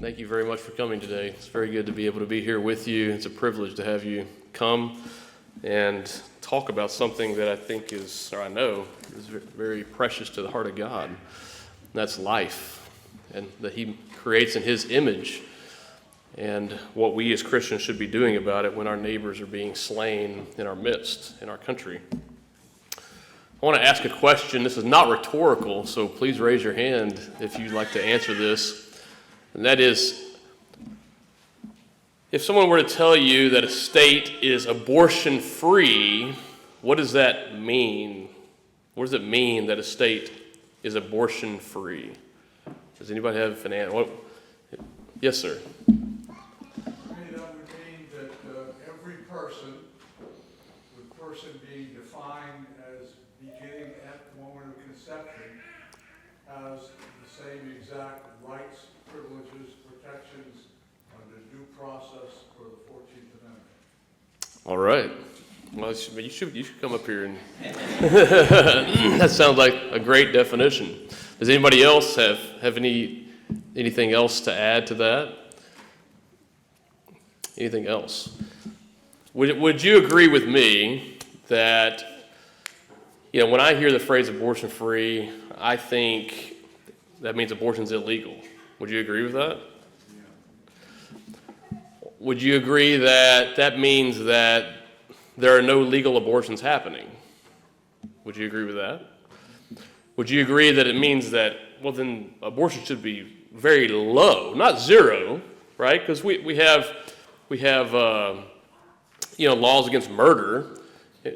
Thank you very much for coming today. It's very good to be able to be here with you. It's a privilege to have you come and talk about something that I think is, or I know, is very precious to the heart of God. And that's life, and that He creates in His image, and what we as Christians should be doing about it when our neighbors are being slain in our midst, in our country. I want to ask a question. This is not rhetorical, so please raise your hand if you'd like to answer this. And that is, if someone were to tell you that a state is abortion-free, what does that mean? What does it mean that a state is abortion-free? Does anybody have an answer? Yes, sir. To me, that would mean that every person, with person being defined as beginning at the moment of conception, has the same exact rights, privileges, protections under due process for the 14th Amendment. All right. Well, you should come up here and that sounds like a great definition. Does anybody else have anything else to add to that? Anything else? Would you agree with me that, when I hear the phrase abortion free, I think that means abortion's illegal? Would you agree with that? Yeah. Would you agree that that means that there are no legal abortions happening? Would you agree with that? Would you agree that it means that, well, then abortion should be very low, not zero, right? Because we have laws against murder,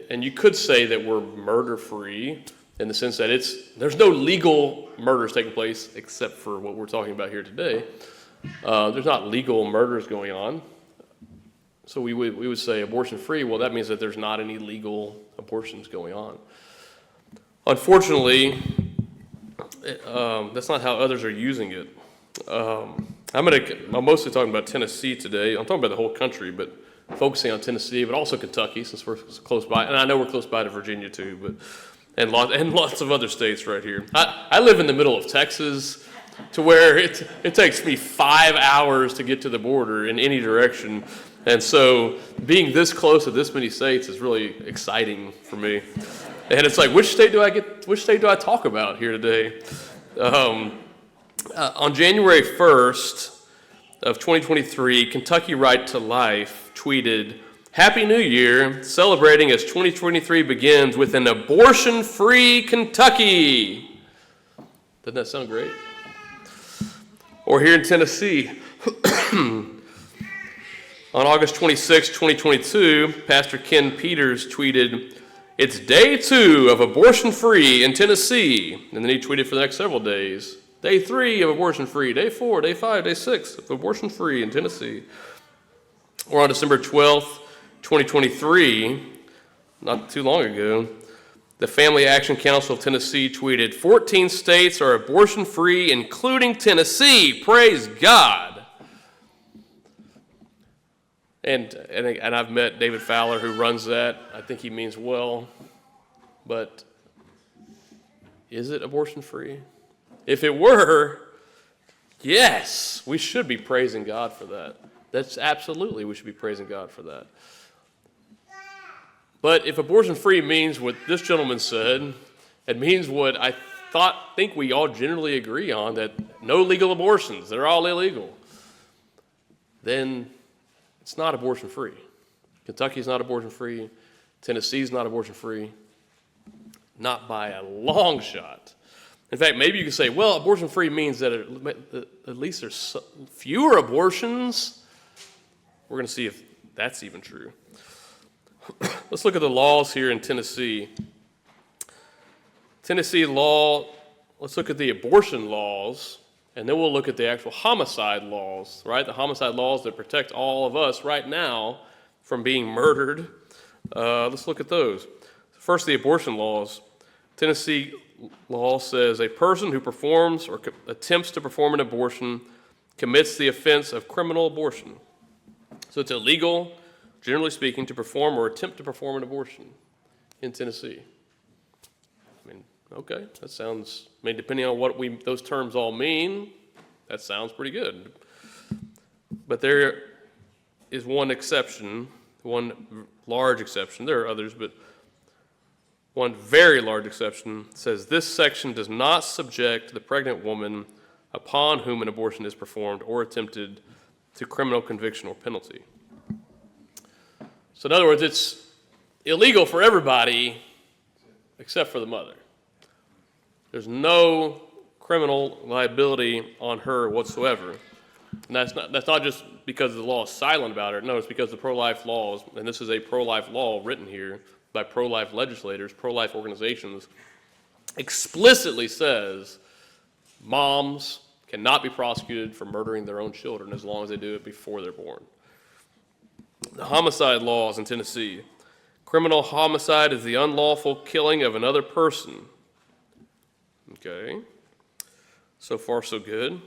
and you could say that we're murder-free in the sense that there's no legal murders taking place except for what we're talking about here today. There's not legal murders going on. So we would say abortion-free. Well, that means that there's not any legal abortions going on. Unfortunately, that's not how others are using it. I'm mostly talking about Tennessee today. I'm talking about the whole country, but focusing on Tennessee, but also Kentucky, since we're close by. And I know we're close by to Virginia too, and lots of other states right here. I live in the middle of Texas, to where it takes me 5 hours to get to the border in any direction. And so being this close to this many states is really exciting for me. And it's like, which state do I talk about here today? On January 1st of 2023, Kentucky Right to Life tweeted, "Happy New Year, celebrating as 2023 begins with an abortion-free Kentucky." Doesn't that sound great? Or here in Tennessee, on August 26, 2022, Pastor Ken Peters tweeted, "It's day 2 of abortion-free in Tennessee." And then he tweeted for the next several days. Day 3 of abortion-free, day 4, day 5, day 6 of abortion-free in Tennessee. Or on December 12th, 2023, not too long ago, the Family Action Council of Tennessee tweeted, 14 states are abortion-free, including Tennessee. Praise God. And I've met David Fowler, who runs that. I think he means well. But is it abortion-free? If it were, yes, we should be praising God for that. That's absolutely, we should be praising God for that. But if abortion-free means what this gentleman said, it means what I think we all generally agree on, that no legal abortions, they're all illegal, then it's not abortion-free. Kentucky's not abortion-free. Tennessee's not abortion-free. Not by a long shot. In fact, maybe you could say, well, abortion-free means that at least there's fewer abortions. We're going to see if that's even true. Let's look at the laws here in Tennessee. Tennessee law, let's look at the abortion laws, and then we'll look at the actual homicide laws, right? The homicide laws that protect all of us right now from being murdered. Let's look at those. First, the abortion laws. Tennessee law says a person who performs or attempts to perform an abortion commits the offense of criminal abortion. So it's illegal, generally speaking, to perform or attempt to perform an abortion in Tennessee. Okay, that sounds, depending on what those terms all mean, that sounds pretty good. But there is one exception, one large exception. There are others, but one very large exception says this section does not subject the pregnant woman upon whom an abortion is performed or attempted to criminal conviction or penalty. So in other words, it's illegal for everybody except for the mother. There's no criminal liability on her whatsoever. And that's not just because the law is silent about it. No, it's because the pro-life laws, and this is a pro-life law written here by pro-life legislators, pro-life organizations, explicitly says moms cannot be prosecuted for murdering their own children as long as they do it before they're born. The homicide laws in Tennessee. Criminal homicide is the unlawful killing of another person. Okay. So far, so good.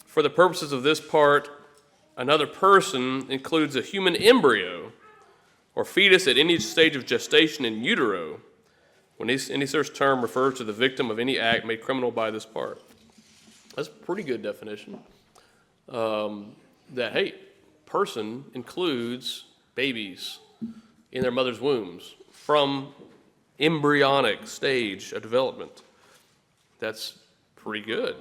For the purposes of this part, another person includes a human embryo or fetus at any stage of gestation in utero, when any such term refers to the victim of any act made criminal by this part. That's a pretty good definition. That, hey, person includes babies in their mother's wombs from embryonic stage of development. That's pretty good.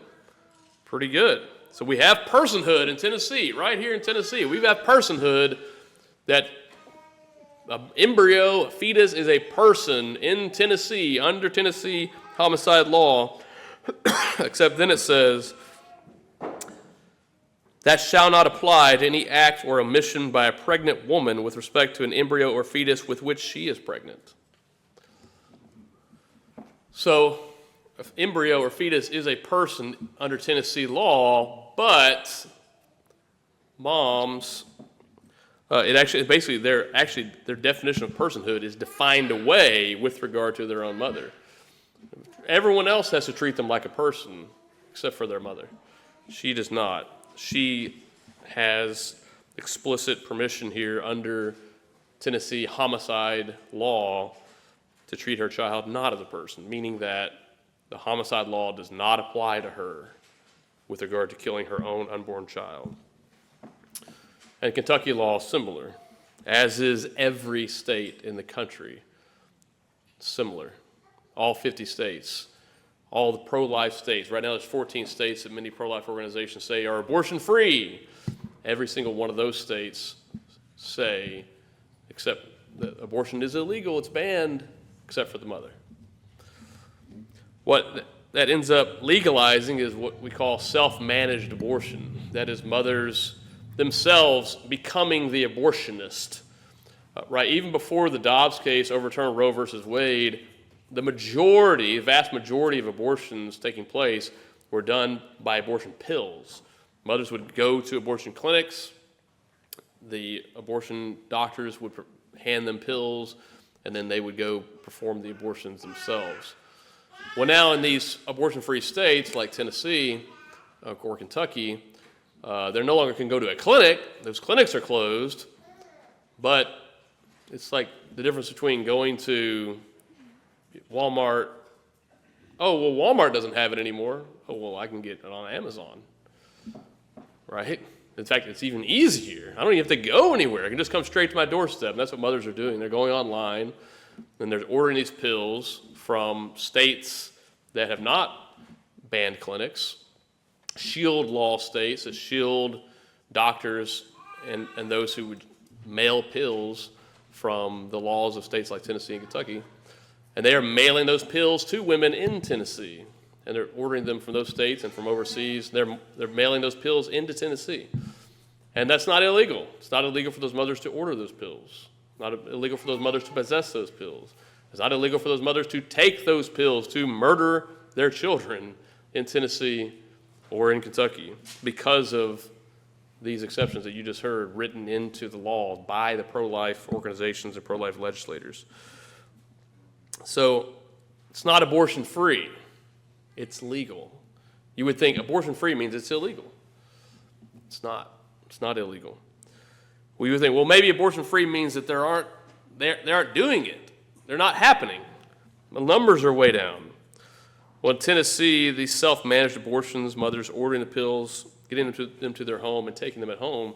Pretty good. So we have personhood in Tennessee, right here in Tennessee. We have personhood that an embryo, a fetus, is a person in Tennessee, under Tennessee homicide law, except then it says, that shall not apply to any act or omission by a pregnant woman with respect to an embryo or fetus with which she is pregnant. So, an embryo or fetus is a person under Tennessee law, but moms, their definition of personhood is defined away with regard to their own mother. Everyone else has to treat them like a person, except for their mother. She does not. She has explicit permission here under Tennessee homicide law to treat her child not as a person, meaning that the homicide law does not apply to her with regard to killing her own unborn child. And Kentucky law is similar, as is every state in the country. Similar. All 50 states. All the pro-life states. Right now there's 14 states that many pro-life organizations say are abortion-free. Every single one of those states say, except that abortion is illegal, it's banned, except for the mother. What that ends up legalizing is what we call self-managed abortion. That is, mothers themselves becoming the abortionist. Right? Even before the Dobbs case overturned Roe versus Wade, the vast majority of abortions taking place were done by abortion pills. Mothers would go to abortion clinics. The abortion doctors would hand them pills, and then they would go perform the abortions themselves. Well, now in these abortion-free states like Tennessee or Kentucky, they no longer can go to a clinic. Those clinics are closed, but it's like the difference between going to Walmart. Oh, well, Walmart doesn't have it anymore. Oh, well, I can get it on Amazon, right? In fact, it's even easier. I don't even have to go anywhere. I can just come straight to my doorstep. And that's what mothers are doing. They're going online, and they're ordering these pills from states that have not banned clinics, shield law states that shield doctors and those who would mail pills from the laws of states like Tennessee and Kentucky. And they are mailing those pills to women in Tennessee. And they're ordering them from those states and from overseas. They're mailing those pills into Tennessee. And that's not illegal. It's not illegal for those mothers to order those pills. It's not illegal for those mothers to possess those pills. It's not illegal for those mothers to take those pills to murder their children in Tennessee or in Kentucky because of these exceptions that you just heard written into the law by the pro-life organizations and pro-life legislators. So it's not abortion-free. It's legal. You would think abortion-free means it's illegal. It's not. It's not illegal. We would think, well, maybe abortion-free means that they aren't doing it. They're not happening. The numbers are way down. Well, in Tennessee, these self-managed abortions, mothers ordering the pills getting them to their home and taking them at home.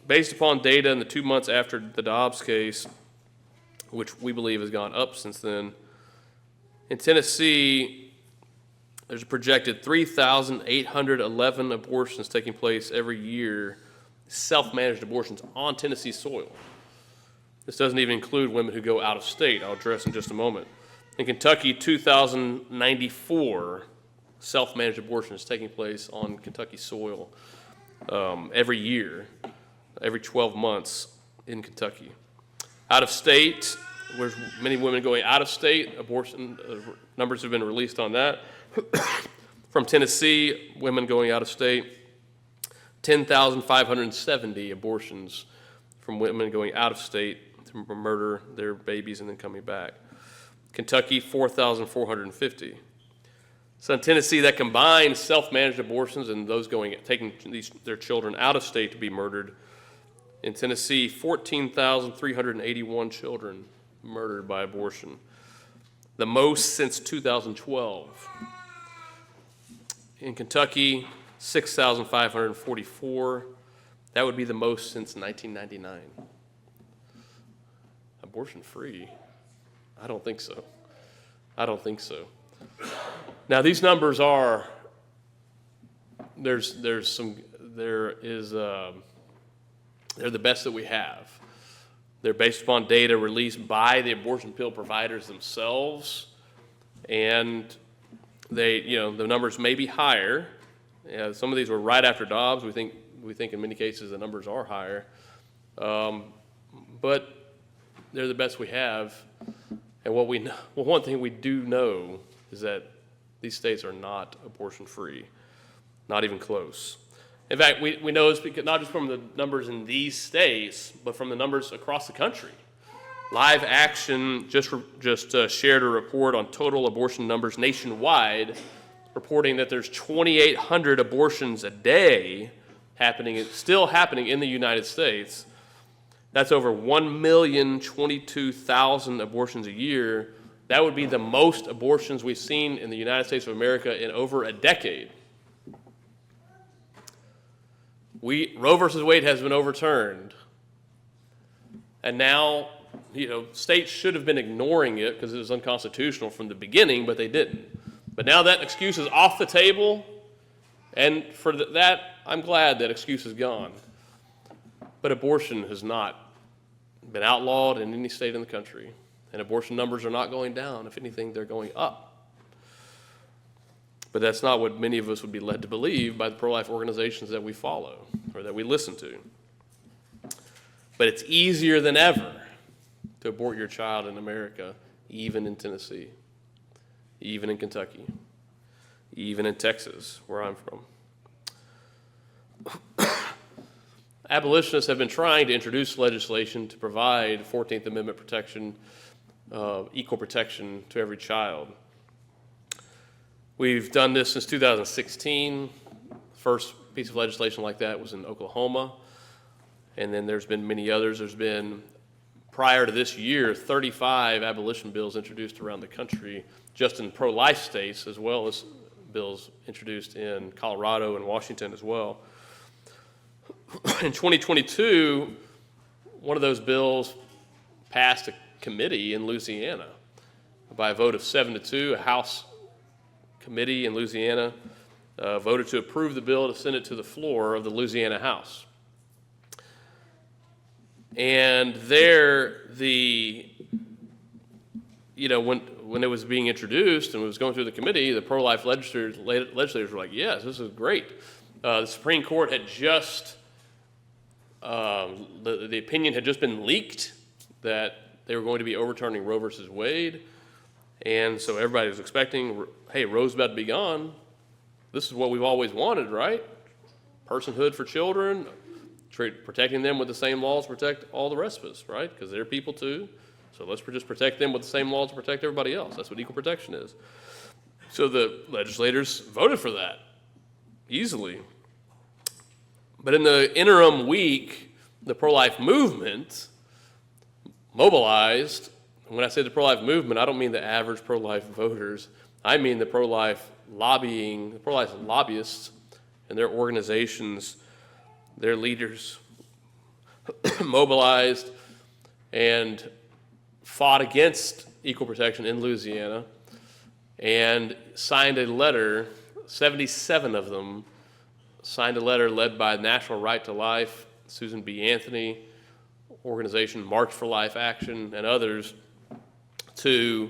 Based upon data in the 2 months after the Dobbs case, which we believe has gone up since then, in Tennessee, there's a projected 3,811 abortions taking place every year, self-managed abortions on Tennessee soil. This doesn't even include women who go out of state. I'll address in just a moment. In Kentucky, 2,094 self-managed abortions taking place on Kentucky soil every year, every 12 months in Kentucky. Out of state, there's many women going out of state. Abortion numbers have been released on that. From Tennessee, women going out of state, 10,570 abortions from women going out of state to murder their babies and then coming back. Kentucky, 4,450. So in Tennessee, that combined self-managed abortions and those taking their children out of state to be murdered. In Tennessee, 14,381 children murdered by abortion, the most since 2012. In Kentucky, 6,544. That would be the most since 1999. Abortion free? I don't think so. I don't think so. Now these numbers are, they're the best that we have. They're based upon data released by the abortion pill providers themselves, and the numbers may be higher. Some of these were right after Dobbs. We think in many cases the numbers are higher, but they're the best we have. And one thing we do know is that these states are not abortion-free, not even close. In fact, we know this because not just from the numbers in these states, but from the numbers across the country. Live Action just shared a report on total abortion numbers nationwide, reporting that there's 2,800 abortions a day still happening in the United States. That's over 1,022,000 abortions a year. That would be the most abortions we've seen in the United States of America in over a decade. Roe versus Wade has been overturned. And now, states should have been ignoring it because it was unconstitutional from the beginning, but they didn't. But now that excuse is off the table, and for that, I'm glad that excuse is gone. But abortion has not been outlawed in any state in the country, and abortion numbers are not going down. If anything, they're going up. But that's not what many of us would be led to believe by the pro-life organizations that we follow or that we listen to. But it's easier than ever to abort your child in America, even in Tennessee, even in Kentucky, even in Texas, where I'm from. Abolitionists have been trying to introduce legislation to provide 14th Amendment protection, equal protection to every child. We've done this since 2016. First piece of legislation like that was in Oklahoma, and then there's been many others. There's been, prior to this year, 35 abolition bills introduced around the country, just in pro-life states, as well as bills introduced in Colorado and Washington as well. In 2022, one of those bills passed a committee in Louisiana by a vote of 7-2. A House committee in Louisiana voted to approve the bill to send it to the floor of the Louisiana House. And there, when it was being introduced and it was going through the committee, the pro-life legislators were like, yes, this is great. The Supreme Court had just, the opinion had just been leaked that they were going to be overturning Roe versus Wade. And so everybody was expecting, hey, Roe's about to be gone. This is what we've always wanted, right? Personhood for children, protecting them with the same laws protect all the rest of us, right? Because they're people too. So let's just protect them with the same laws to protect everybody else. That's what equal protection is. So the legislators voted for that easily. But in the interim week, the pro-life movement mobilized. When I say the pro-life movement, I don't mean the average pro-life voters. I mean the pro-life lobbyists and their organizations, their leaders mobilized and fought against equal protection in Louisiana and signed a letter. 77 of them signed a letter led by National Right to Life, Susan B. Anthony organization, March for Life Action, and others, to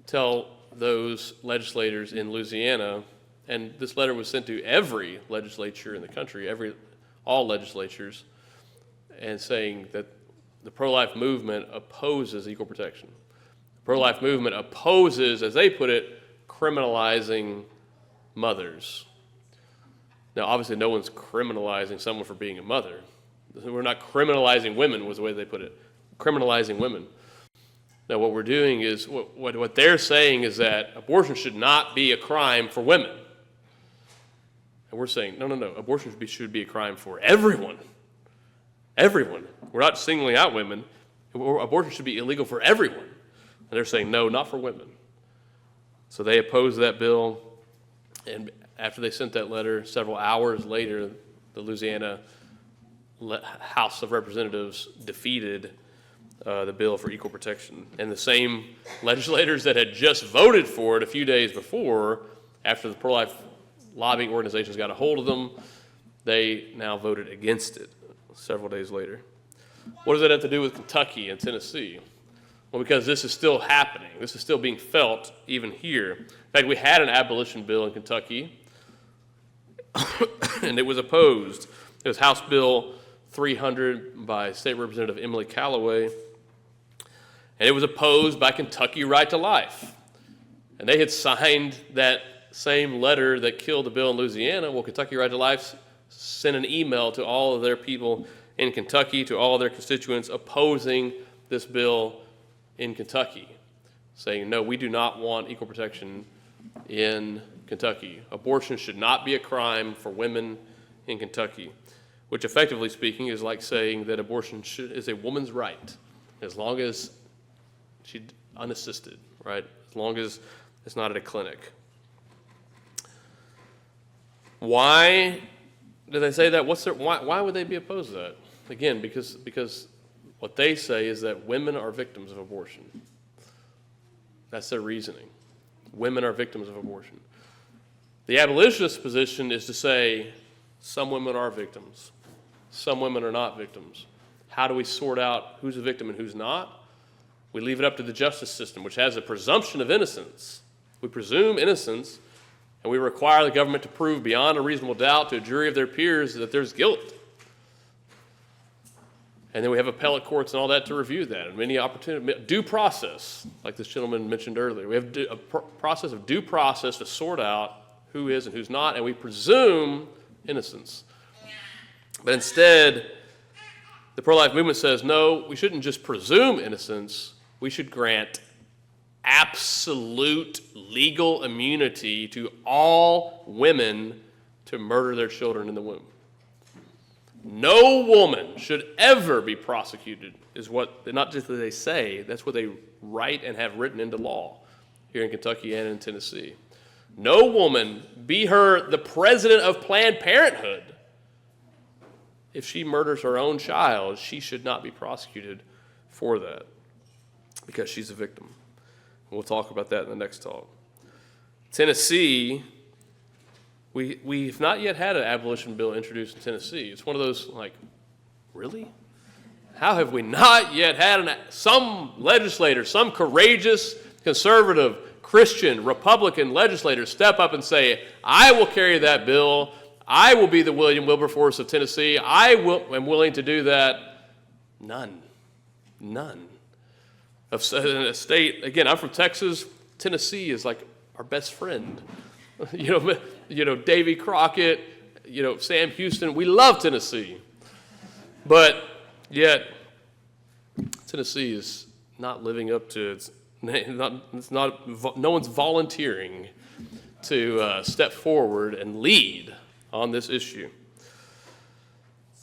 tell those legislators in Louisiana, and this letter was sent to every legislature in the country, all legislatures, and saying that the pro-life movement opposes equal protection. The pro-life movement opposes, as they put it, criminalizing mothers. Now, obviously, no one's criminalizing someone for being a mother. We're not criminalizing women, was the way they put it. Criminalizing women. Now, what we're doing is, what they're saying is that abortion should not be a crime for women. And we're saying, no, abortion should be a crime for everyone. Everyone. We're not singling out women. Abortion should be illegal for everyone. And they're saying, no, not for women. So they opposed that bill, and after they sent that letter, several hours later, the Louisiana House of Representatives defeated the bill for equal protection. And the same legislators that had just voted for it a few days before, after the pro-life lobbying organizations got a hold of them, they now voted against it several days later. What does that have to do with Kentucky and Tennessee? Well, because this is still happening. This is still being felt even here. In fact, we had an abolition bill in Kentucky, and it was opposed. It was House Bill 300 by State Representative Emily Callaway, and it was opposed by Kentucky Right to Life. And they had signed that same letter that killed the bill in Louisiana. Well, Kentucky Right to Life sent an email to all of their people in Kentucky, to all of their constituents, opposing this bill in Kentucky, saying, no, we do not want equal protection in Kentucky. Abortion should not be a crime for women in Kentucky, which effectively speaking is like saying that abortion is a woman's right, as long as she's unassisted, right? As long as it's not at a clinic. Why do they say that? Why would they be opposed to that? Again, because what they say is that women are victims of abortion. That's their reasoning. Women are victims of abortion. The abolitionist position is to say some women are victims, some women are not victims. How do we sort out who's a victim and who's not? We leave it up to the justice system, which has a presumption of innocence. We presume innocence, and we require the government to prove beyond a reasonable doubt to a jury of their peers that there's guilt. And then we have appellate courts and all that to review that, and many opportunities, due process, like this gentleman mentioned earlier. We have a process of due process to sort out who is and who's not, and we presume innocence. But instead, the pro-life movement says, no, we shouldn't just presume innocence, we should grant absolute legal immunity to all women to murder their children in the womb. No woman should ever be prosecuted, is what, not just that they say, that's what they write and have written into law here in Kentucky and in Tennessee. No woman, be her the president of Planned Parenthood, if she murders her own child, she should not be prosecuted for that because she's a victim. We'll talk about that in the next talk. Tennessee, we've not yet had an abolition bill introduced in Tennessee. It's one of those, like, really? How have we not yet had some legislator, some courageous, conservative, Christian, Republican legislator step up and say, I will carry that bill, I will be the William Wilberforce of Tennessee, am willing to do that? None. Of a state, again, I'm from Texas, Tennessee is like our best friend. You know, Davy Crockett, Sam Houston, we love Tennessee. But yet, Tennessee is not living up to its, no one's volunteering to step forward and lead on this issue.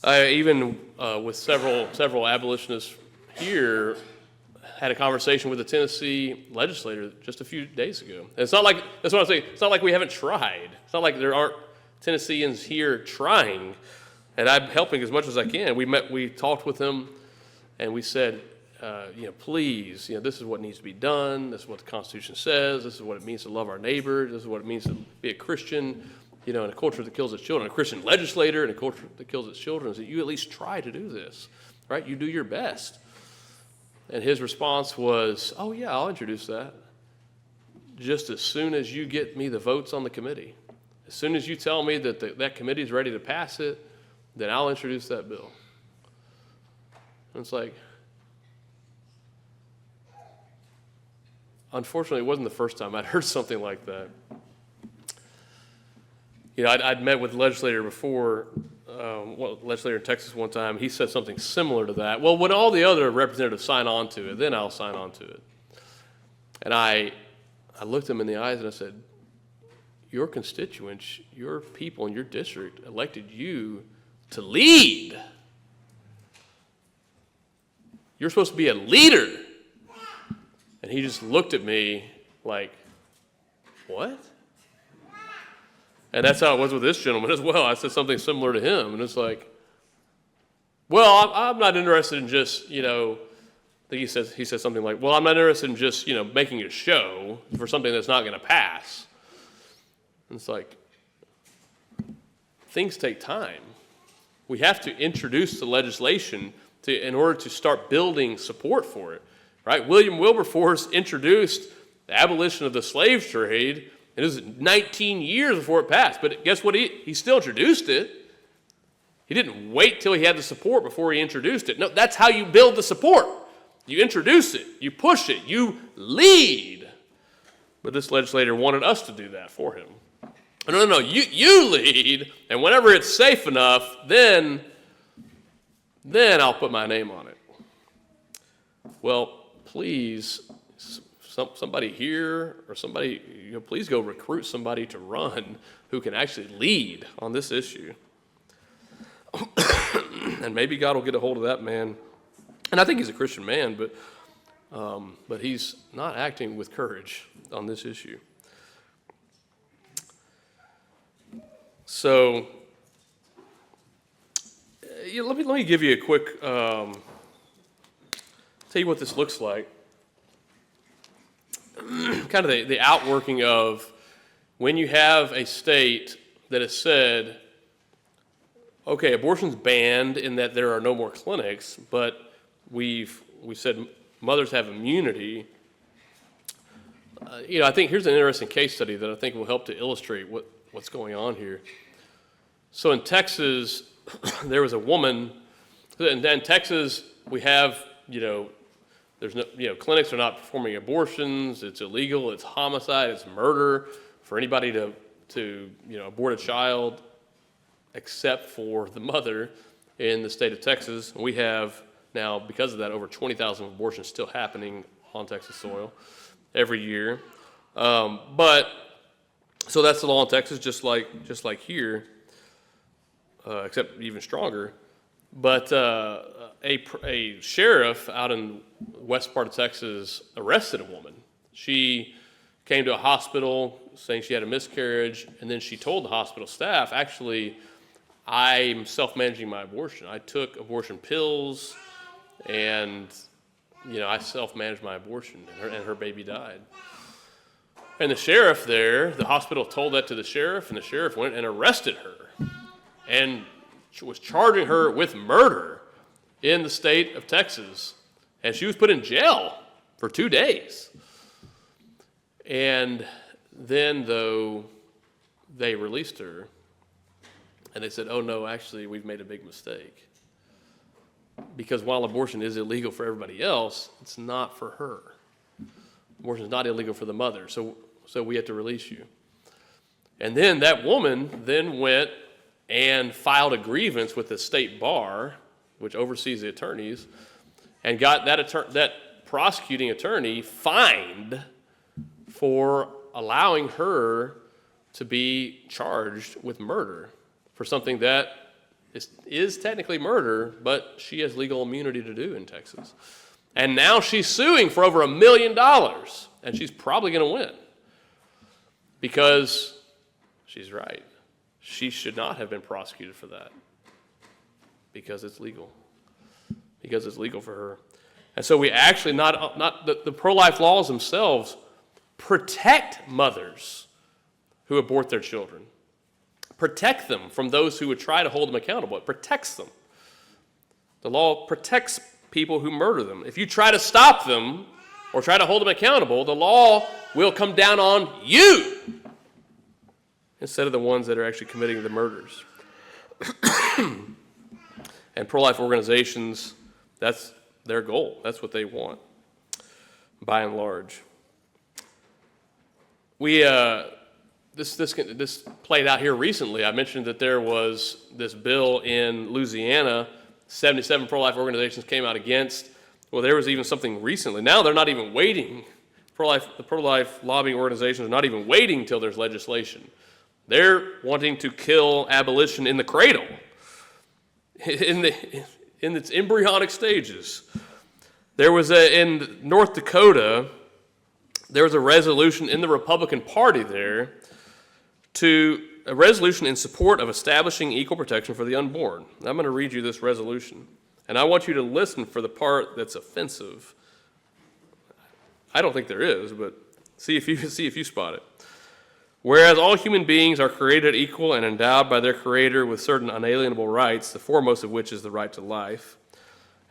I even, with several abolitionists here, had a conversation with a Tennessee legislator just a few days ago. And it's not like, that's what I'm saying, it's not like we haven't tried. It's not like there aren't Tennesseans here trying, and I'm helping as much as I can. We talked with them, and we said, please, this is what needs to be done. This is what the Constitution says. This is what it means to love our neighbor. This is what it means to be a Christian, in a culture that kills its children, a Christian legislator in a culture that kills its children, is that you at least try to do this, right? You do your best. And his response was, oh yeah, I'll introduce that. Just as soon as you get me the votes on the committee. As soon as you tell me that that committee is ready to pass it, then I'll introduce that bill. And it's like, unfortunately, it wasn't the first time I'd heard something like that. I'd met with a legislator before, legislator in Texas one time. He said something similar to that. Well, when all the other representatives sign on to it, then I'll sign on to it. And I looked him in the eyes and I said, your constituents, your people in your district elected you to lead. You're supposed to be a leader. And he just looked at me like, what? And that's how it was with this gentleman as well. I said something similar to him. And it's like, well, I'm not interested in just, I think he said something like, well, I'm not interested in just, making a show for something that's not going to pass. And it's like, things take time. We have to introduce the legislation in order to start building support for it, right? William Wilberforce introduced the abolition of the slave trade, and it was 19 years before it passed. But guess what? He still introduced it. He didn't wait till he had the support before he introduced it. No, that's how you build the support. You introduce it, you push it, you lead. But this legislator wanted us to do that for him. No, you lead, and whenever it's safe enough, then I'll put my name on it. Well, please, somebody here or somebody, please go recruit somebody to run who can actually lead on this issue. And maybe God will get a hold of that man. And I think he's a Christian man, but he's not acting with courage on this issue. So, let me give you a quick, tell you what this looks like. Kind of the outworking of when you have a state that has said, okay, abortion's banned in that there are no more clinics, but we said mothers have immunity. I think here's an interesting case study that I think will help to illustrate what's going on here. So in Texas, there was a woman, and in Texas we have, there's no, clinics are not performing abortions. It's illegal. It's homicide. It's murder for anybody to abort a child, except for the mother in the state of Texas. We have now, because of that, over 20,000 abortions still happening on Texas soil every year. But so that's the law in Texas, just like here, except even stronger. But a sheriff out in the west part of Texas arrested a woman. She came to a hospital saying she had a miscarriage, and then she told the hospital staff, actually, I'm self-managing my abortion. I took abortion pills, and I self-managed my abortion, and her baby died. And the sheriff there, the hospital told that to the sheriff, and the sheriff went and arrested her and was charging her with murder in the state of Texas. And she was put in jail for 2 days. And then, though, they released her, and they said, oh, no, actually, we've made a big mistake. Because while abortion is illegal for everybody else, it's not for her. Abortion is not illegal for the mother, so we have to release you. And then that woman then went and filed a grievance with the state bar, which oversees the attorneys, and got that prosecuting attorney fined for allowing her to be charged with murder for something that is technically murder, but she has legal immunity to do in Texas. And now she's suing for over $1 million, and she's probably going to win because she's right. she should not have been prosecuted for that because it's legal. Because it's legal for her. And so we actually the pro-life laws themselves protect mothers who abort their children. Protect them from those who would try to hold them accountable. It protects them. The law protects people who murder them. If you try to stop them or try to hold them accountable, the law will come down on you instead of the ones that are actually committing the murders. And pro-life organizations, that's their goal. That's what they want, by and large. This played out here recently. I mentioned that there was this bill in Louisiana, 77 pro-life organizations came out against. Well, there was even something recently. Now they're not even waiting. The pro-life lobbying organizations are not even waiting till there's legislation. They're wanting to kill abolition in the cradle, in its embryonic stages. There was in North Dakota, there was a resolution in the Republican Party there a resolution in support of establishing equal protection for the unborn. I'm going to read you this resolution, and I want you to listen for the part that's offensive. I don't think there is, but see if you spot it. Whereas all human beings are created equal and endowed by their Creator with certain unalienable rights, the foremost of which is the right to life.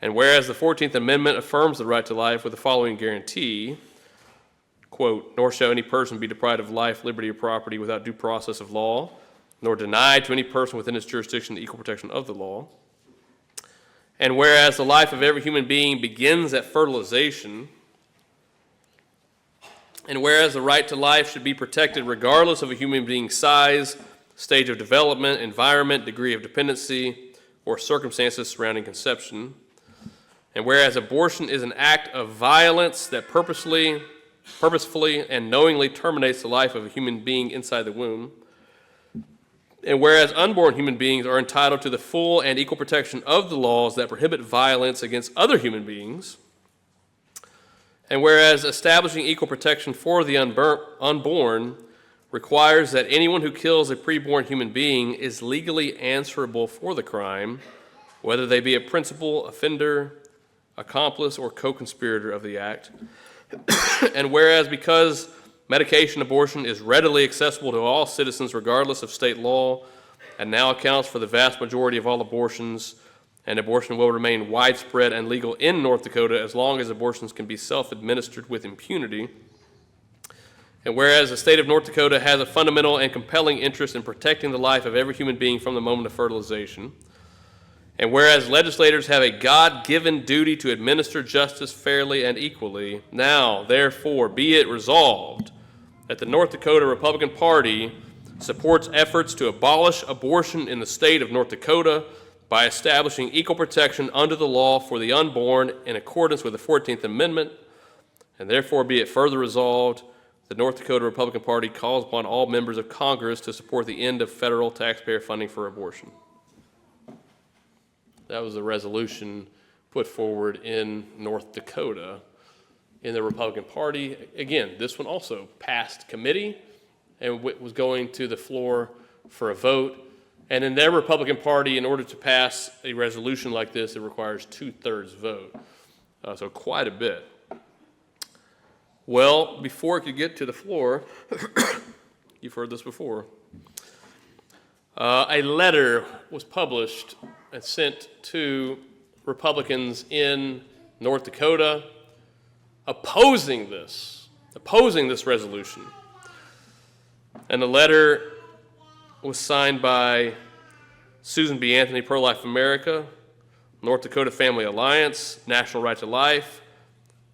And whereas the 14th Amendment affirms the right to life with the following guarantee, quote, nor shall any person be deprived of life, liberty, or property without due process of law, nor denied to any person within its jurisdiction the equal protection of the law. And whereas the life of every human being begins at fertilization, and whereas the right to life should be protected regardless of a human being's size, stage of development, environment, degree of dependency, or circumstances surrounding conception, and whereas abortion is an act of violence that purposefully and knowingly terminates the life of a human being inside the womb, and whereas unborn human beings are entitled to the full and equal protection of the laws that prohibit violence against other human beings, and whereas establishing equal protection for the unborn requires that anyone who kills a preborn human being is legally answerable for the crime, whether they be a principal offender, accomplice, or co-conspirator of the act. And whereas because medication abortion is readily accessible to all citizens regardless of state law and now accounts for the vast majority of all abortions, and abortion will remain widespread and legal in North Dakota as long as abortions can be self-administered with impunity. And whereas the state of North Dakota has a fundamental and compelling interest in protecting the life of every human being from the moment of fertilization, and whereas legislators have a God-given duty to administer justice fairly and equally, now, therefore, be it resolved that the North Dakota Republican Party supports efforts to abolish abortion in the state of North Dakota by establishing equal protection under the law for the unborn in accordance with the 14th Amendment, and therefore be it further resolved, the North Dakota Republican Party calls upon all members of Congress to support the end of federal taxpayer funding for abortion. That was a resolution put forward in North Dakota in the Republican Party. Again, this one also passed committee and was going to the floor for a vote. And in their Republican Party, in order to pass a resolution like this, it requires 2/3 vote. So quite a bit. Well, before it could get to the floor, you've heard this before, a letter was published and sent to Republicans in North Dakota opposing this resolution. And the letter was signed by Susan B. Anthony, Pro-Life America, North Dakota Family Alliance, National Right to Life,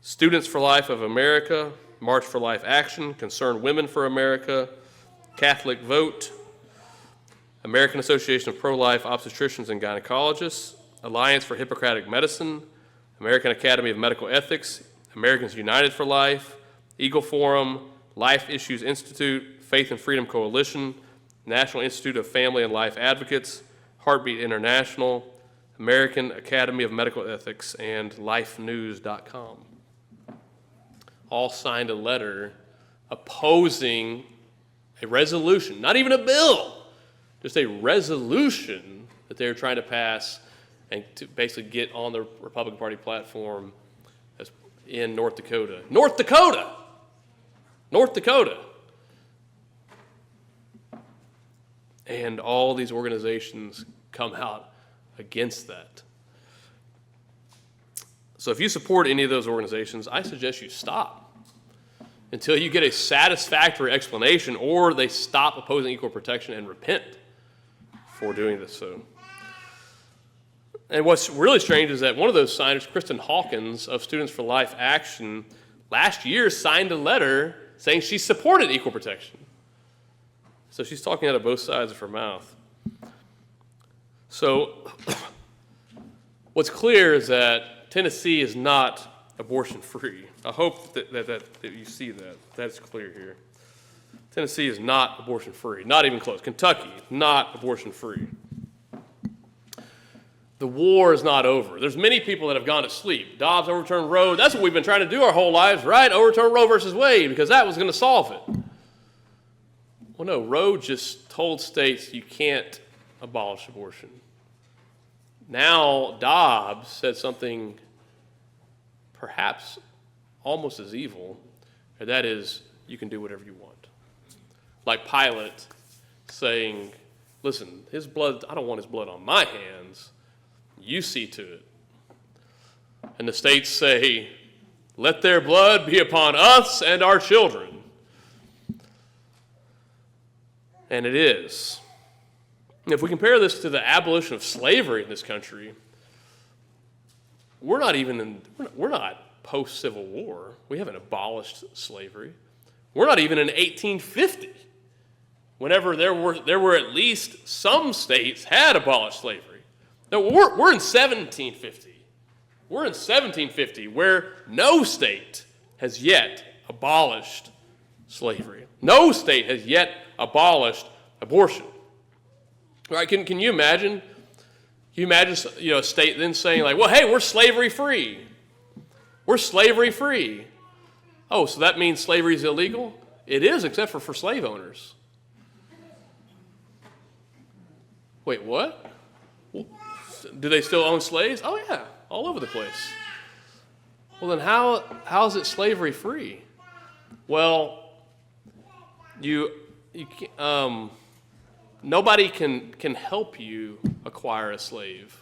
Students for Life of America, March for Life Action, Concerned Women for America, Catholic Vote, American Association of Pro-Life Obstetricians and Gynecologists, Alliance for Hippocratic Medicine, American Academy of Medical Ethics, Americans United for Life, Eagle Forum, Life Issues Institute, Faith and Freedom Coalition, National Institute of Family and Life Advocates, Heartbeat International, American Academy of Medical Ethics, and lifenews.com. All signed a letter opposing a resolution, not even a bill, just a resolution that they're trying to pass and to basically get on the Republican Party platform in North Dakota. North Dakota! North Dakota! And all these organizations come out against that. So if you support any of those organizations, I suggest you stop until you get a satisfactory explanation or they stop opposing equal protection and repent for doing this. So, and what's really strange is that one of those signers, Kristen Hawkins of Students for Life Action, last year signed a letter saying she supported equal protection. So she's talking out of both sides of her mouth. So what's clear is that Tennessee is not abortion-free. I hope that you see that. That's clear here. Tennessee is not abortion-free, not even close. Kentucky, not abortion-free. The war is not over. There's many people that have gone to sleep. Dobbs overturned Roe. That's what we've been trying to do our whole lives, right? Overturn Roe versus Wade, because that was going to solve it. Well, no, Roe just told states you can't abolish abortion. Now Dobbs said something perhaps almost as evil, and that is you can do whatever you want. Like Pilate saying, listen, his blood, I don't want his blood on my hands. You see to it. And the states say, let their blood be upon us and our children. And it is. If we compare this to the abolition of slavery in this country, we're not post-Civil War. We haven't abolished slavery. We're not even in 1850. Whenever there were at least some states had abolished slavery. No, we're in 1750. We're in 1750 where no state has yet abolished slavery. No state has yet abolished abortion. Right? Can you imagine? Can you imagine, a state then saying like, well, hey, we're slavery free. We're slavery free. Oh, so that means slavery is illegal? It is, except for slave owners. Wait, what? Do they still own slaves? Oh yeah, all over the place. Well then how is it slavery free? Well, nobody can help you acquire a slave.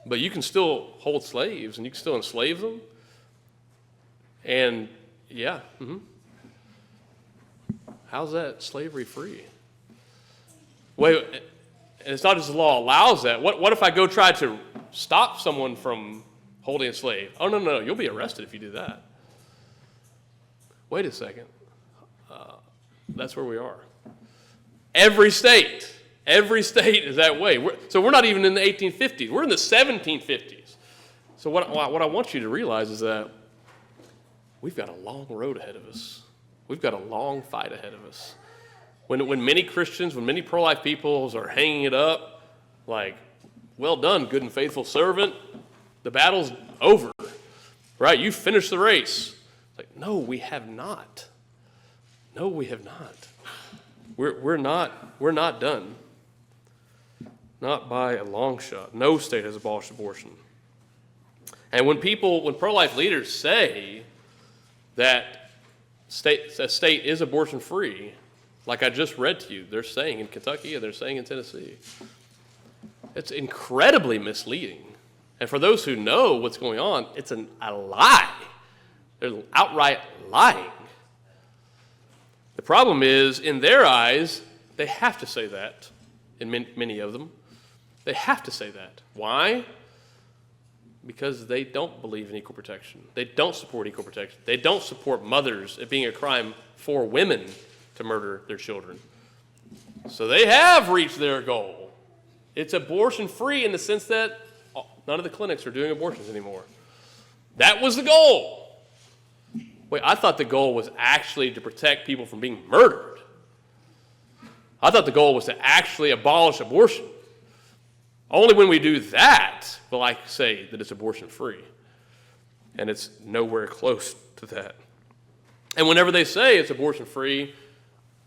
But you can still hold slaves and you can still enslave them. And yeah, how's that slavery free? Wait, and it's not just the law allows that. What if I go try to stop someone from holding a slave? Oh, no, you'll be arrested if you do that. Wait a second. That's where we are. Every state is that way. So we're not even in the 1850s. We're in the 1750s. So what I want you to realize is that we've got a long road ahead of us. We've got a long fight ahead of us. When many Christians, when many pro-life peoples are hanging it up, like, well done, good and faithful servant, the battle's over, right? You finished the race. It's like, no, we have not. No, we have not. We're not done. Not by a long shot. No state has abolished abortion. And when pro-life leaders say that a state is abortion free, like I just read to you, they're saying in Kentucky and they're saying in Tennessee, it's incredibly misleading. And for those who know what's going on, it's a lie. They're outright lying. The problem is, in their eyes, they have to say that, in many of them. They have to say that. Why? Because they don't believe in equal protection. They don't support equal protection. They don't support mothers, it being a crime for women to murder their children. So they have reached their goal. It's abortion-free in the sense that none of the clinics are doing abortions anymore. That was the goal. Wait, I thought the goal was actually to protect people from being murdered. I thought the goal was to actually abolish abortion. Only when we do that will I say that it's abortion-free. And it's nowhere close to that. And whenever they say it's abortion-free,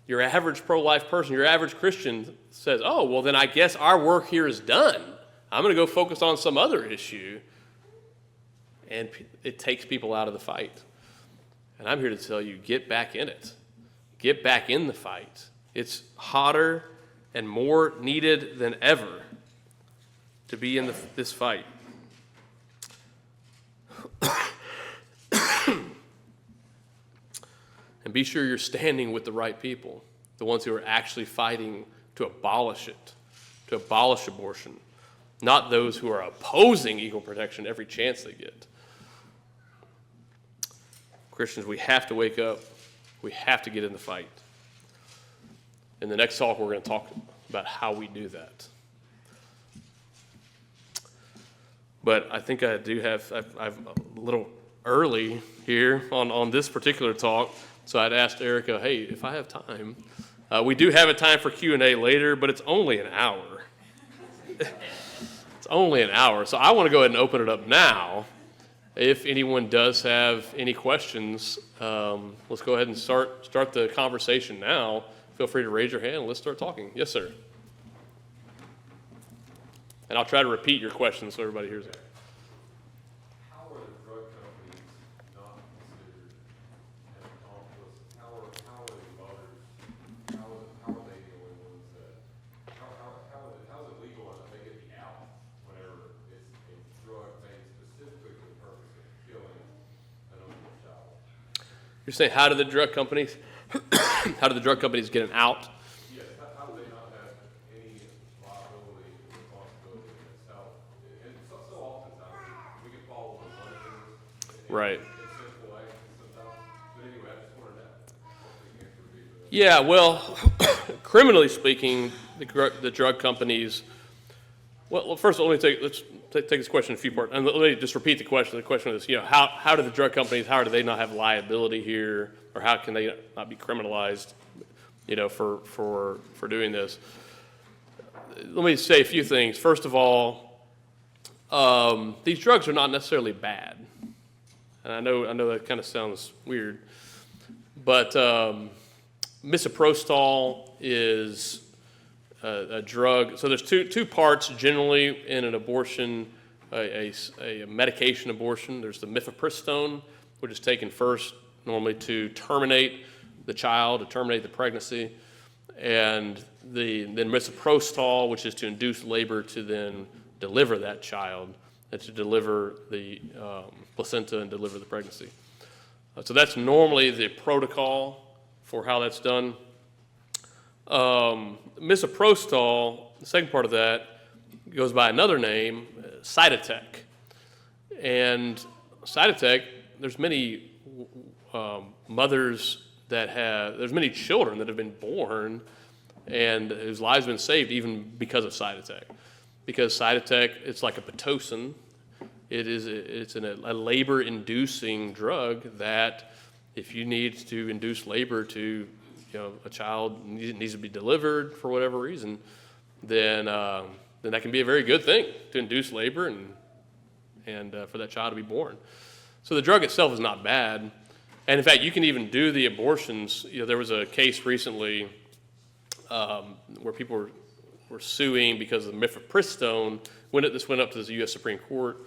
Your average pro-life person, your average Christian says, oh, well, then I guess our work here is done. I'm going to go focus on some other issue. And it takes people out of the fight. And I'm here to tell you, get back in it. Get back in the fight. It's hotter and more needed than ever to be in this fight. And be sure you're standing with the right people, the ones who are actually fighting to abolish it, to abolish abortion, not those who are opposing equal protection every chance they get. Christians, we have to wake up. We have to get in the fight. In the next talk, we're going to talk about how we do that. But I think I do have, I'm a little early here on this particular talk, so I'd asked Erica, hey, if I have time, we do have a time for Q&A later, but it's only an hour. It's only an hour, so I want to go ahead and open it up now. If anyone does have any questions, let's go ahead and start the conversation now. Feel free to raise your hand and let's start talking. Yes, sir. And I'll try to repeat your question so everybody hears it. How are the drug companies not considered an accomplice? How are the mothers, how are they the only ones that, how is it legal that they get the out whenever it's a drug made specifically for the purpose of killing an unborn child? You're saying how do the drug companies get an out? Yes, how do they not have any liability or responsibility in itself? And so oftentimes we can follow the money Right. in simple actions sometimes. But anyway, I just wanted to hopefully answer for that. Yeah, well, criminally speaking, the drug companies. Well, first of all, let's take this question in a few parts, and let me just repeat the question. The question is, how do the drug companies, how do they not have liability here, or how can they not be criminalized, for doing this? Let me say a few things. First of all, these drugs are not necessarily bad, and I know that kind of sounds weird, but misoprostol is a drug. So there's two parts generally in an abortion, a medication abortion. There's the mifepristone, which is taken first normally to terminate the child, to terminate the pregnancy, and then misoprostol, which is to induce labor to then deliver that child, and to deliver the placenta and deliver the pregnancy. So that's normally the protocol for how that's done. Misoprostol, the second part of that, goes by another name, Cytotec. And Cytotec, there's many mothers there's many children that have been born and whose lives have been saved even because of Cytotec. Because Cytotec, it's like a Pitocin. It's a labor-inducing drug that if you need to induce labor to a child needs to be delivered for whatever reason, then that can be a very good thing to induce labor and for that child to be born. So the drug itself is not bad. And in fact, you can even do the abortions. There was a case recently where people were suing because of the mifepristone. This went up to the U.S. Supreme Court.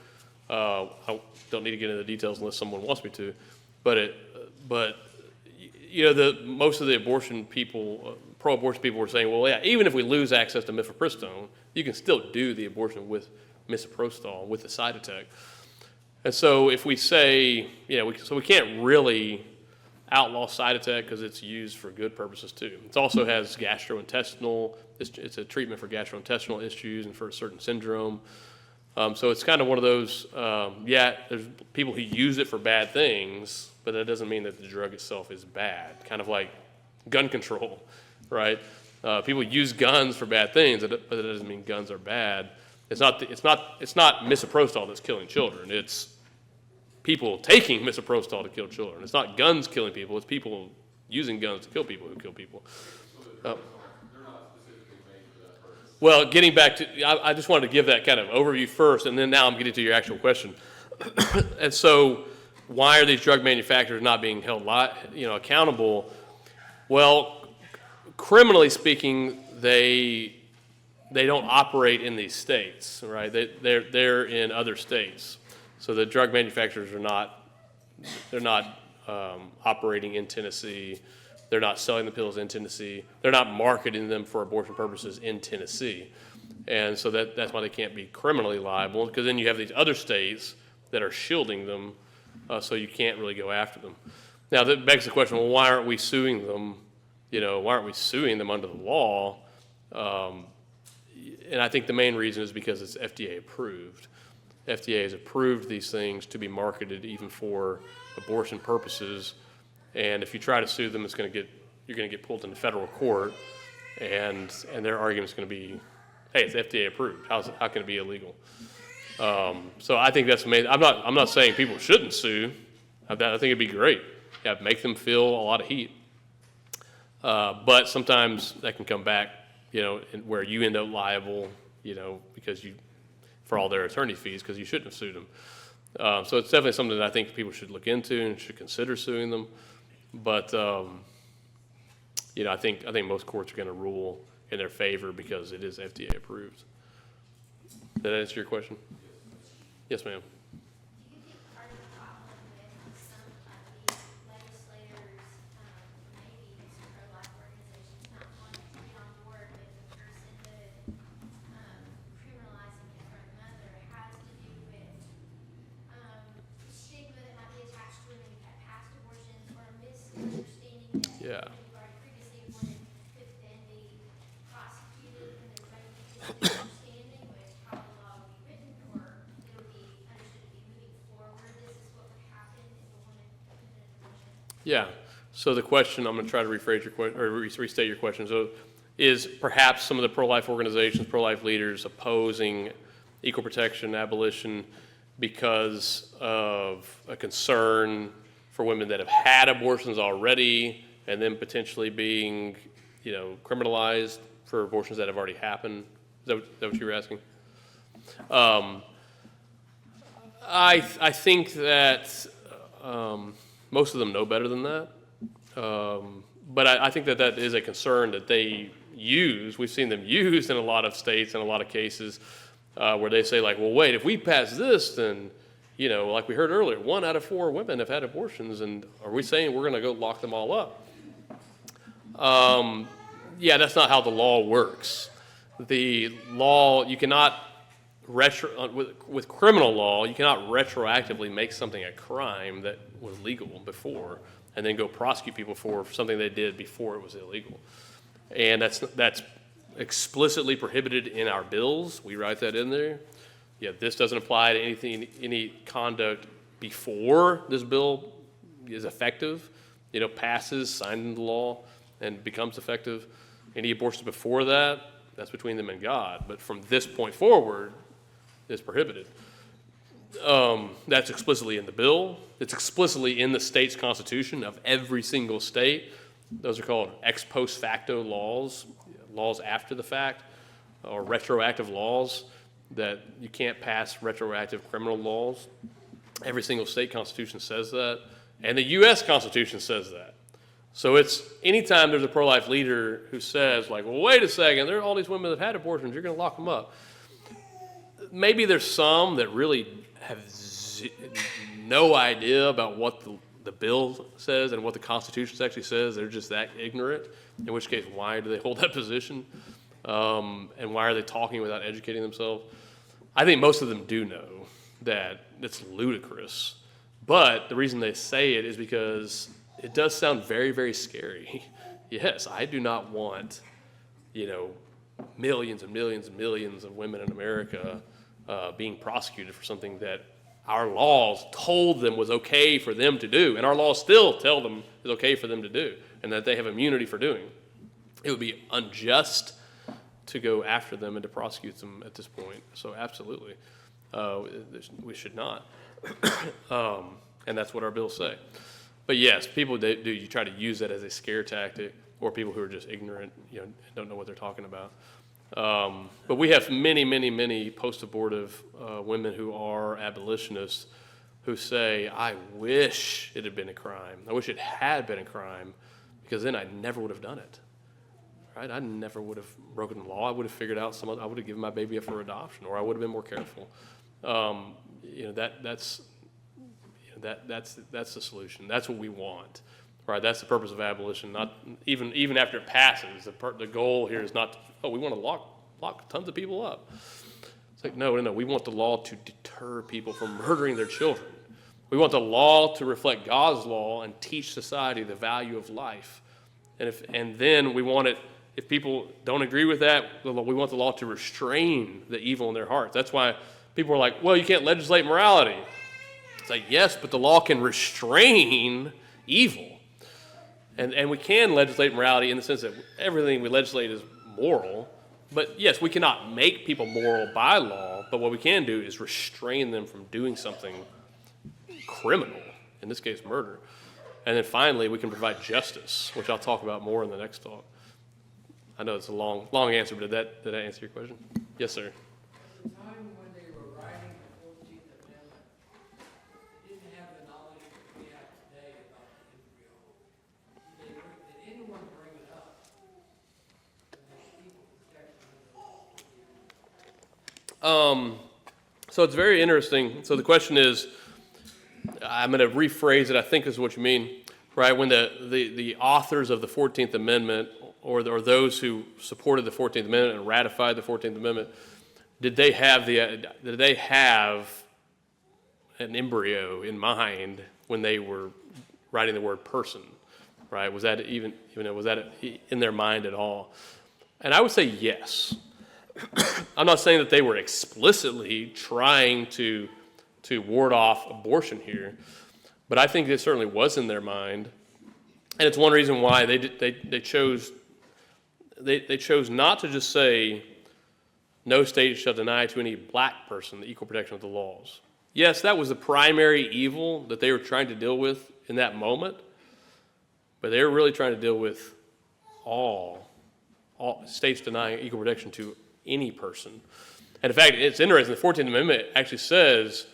I don't need to get into the details unless someone wants me to. But most of the abortion people, pro-abortion people were saying, well, yeah, even if we lose access to mifepristone, you can still do the abortion with misoprostol, with the Cytotec. And so if we say, we can't really outlaw Cytotec because it's used for good purposes too. It also has gastrointestinal, it's a treatment for gastrointestinal issues and for a certain syndrome. So it's kind of one of those, there's people who use it for bad things, but that doesn't mean that the drug itself is bad. Kind of like gun control, right? People use guns for bad things, but that doesn't mean guns are bad. It's not misoprostol that's killing children. It's people taking misoprostol to kill children. It's not guns killing people. It's people using guns to kill people who kill people. They're not specifically made for that purpose. Well, getting back to, I just wanted to give that kind of overview first, and then now I'm getting to your actual question. And so, why are these drug manufacturers not being held accountable? Well, criminally speaking, they don't operate in these states, right? They're in other states. So the drug manufacturers they're not operating in Tennessee. They're not selling the pills in Tennessee. They're not marketing them for abortion purposes in Tennessee. And so that's why they can't be criminally liable, because then you have these other states that are shielding them, so you can't really go after them. Now, that begs the question, well, why aren't we suing them? Why aren't we suing them under the law? And I think the main reason is because it's FDA approved. FDA has approved these things to be marketed even for abortion purposes. And if you try to sue them, you're going to get pulled into federal court, and their argument's going to be, hey, it's FDA approved. How can it be illegal? So I think that's amazing. I'm not saying people shouldn't sue. I think it'd be great. Yeah, make them feel a lot of heat. But sometimes that can come back, where you end up liable, because for all their attorney fees, because you shouldn't have sued them. So it's definitely something that I think people should look into and should consider suing them. But I think most courts are going to rule in their favor because it is FDA approved. Did that answer your question? Yes, ma'am. Do you think part of the problem with some of the legislators, maybe some pro-life organizations, not wanting to get on board with the personhood, criminalizing it for the mother, has to do with stigma that might be attached to women who've had past abortions, or a misunderstanding that Yeah. women who've already previously aborted could then be prosecuted, and there's maybe just a misunderstanding with how the law would be written, or it would be understood to be moving forward. This is what would happen if a woman committed an abortion. Yeah. So the question, I'm going to try to rephrase your question, or restate your question. So is perhaps some of the pro-life organizations, pro-life leaders opposing equal protection, abolition, because of a concern for women that have had abortions already and then potentially being, criminalized for abortions that have already happened? Is that what you were asking? I think that most of them know better than that. But I think that is a concern that they use. We've seen them used in a lot of states and a lot of cases where they say, like, well, wait, if we pass this, then, like we heard earlier, 1 out of 4 women have had abortions, and are we saying we're going to go lock them all up? Yeah, that's not how the law works. The law, you cannot with criminal law, you cannot retroactively make something a crime that was legal before and then go prosecute people for something they did before it was illegal. And that's explicitly prohibited in our bills. We write that in there. Yeah, this doesn't apply to any conduct before this bill is effective, passes, signed into law, and becomes effective. Any abortions before that, that's between them and God. But from this point forward, it's prohibited. That's explicitly in the bill. It's explicitly in the state's constitution of every single state. Those are called ex post facto laws, laws after the fact, or retroactive laws, that you can't pass retroactive criminal laws. Every single state constitution says that, and the U.S. Constitution says that. So it's anytime there's a pro-life leader who says, like, well, wait a second, there are all these women that have had abortions, you're going to lock them up. Maybe there's some that really have no idea about what the bill says and what the Constitution actually says. They're just that ignorant, in which case, why do they hold that position? And why are they talking without educating themselves? I think most of them do know that it's ludicrous. But the reason they say it is because it does sound very, very scary. Yes, I do not want, millions and millions and millions of women in America being prosecuted for something that our laws told them was okay for them to do, and our laws still tell them is okay for them to do, and that they have immunity for doing. It would be unjust to go after them and to prosecute them at this point. So absolutely, we should not. And that's what our bills say. But yes, people do. You try to use that as a scare tactic, or people who are just ignorant, don't know what they're talking about. But we have many, many, many post-abortive women who are abolitionists who say, I wish it had been a crime. I wish it had been a crime, because then I never would have done it. right? I never would have broken the law. I would have figured out I would have given my baby up for adoption, or I would have been more careful. That's the solution. That's what we want, right? That's the purpose of abolition. Not even after it passes, the goal here is not, we want to lock tons of people up. It's like, no, we want the law to deter people from murdering their children. We want the law to reflect God's law and teach society the value of life. And then we want it, if people don't agree with that, we want the law to restrain the evil in their hearts. That's why people are like, well, you can't legislate morality. It's like, yes, but the law can restrain evil. And we can legislate morality in the sense that everything we legislate is moral. But yes, we cannot make people moral by law, but what we can do is restrain them from doing something criminal, in this case murder. And then finally, we can provide justice, which I'll talk about more in the next talk. I know it's a long answer, but did that answer your question? Yes, sir. At the time when they were writing the 14th Amendment, they didn't have the knowledge that we have today about the embryo. Did anyone bring it up? And there's equal protection. So it's very interesting. So the question is, I'm going to rephrase it, I think is what you mean, right? When the authors of the 14th Amendment or those who supported the 14th Amendment and ratified the 14th Amendment, did they have an embryo in mind when they were writing the word person, right? Was that was that in their mind at all? And I would say yes. I'm not saying that they were explicitly trying to ward off abortion here, but I think it certainly was in their mind, and it's one reason why they chose not to just say no state shall deny to any black person the equal protection of the laws. Yes, that was the primary evil that they were trying to deal with in that moment, but they were really trying to deal with all states denying equal protection to any person. And in fact, it's interesting, the 14th Amendment actually says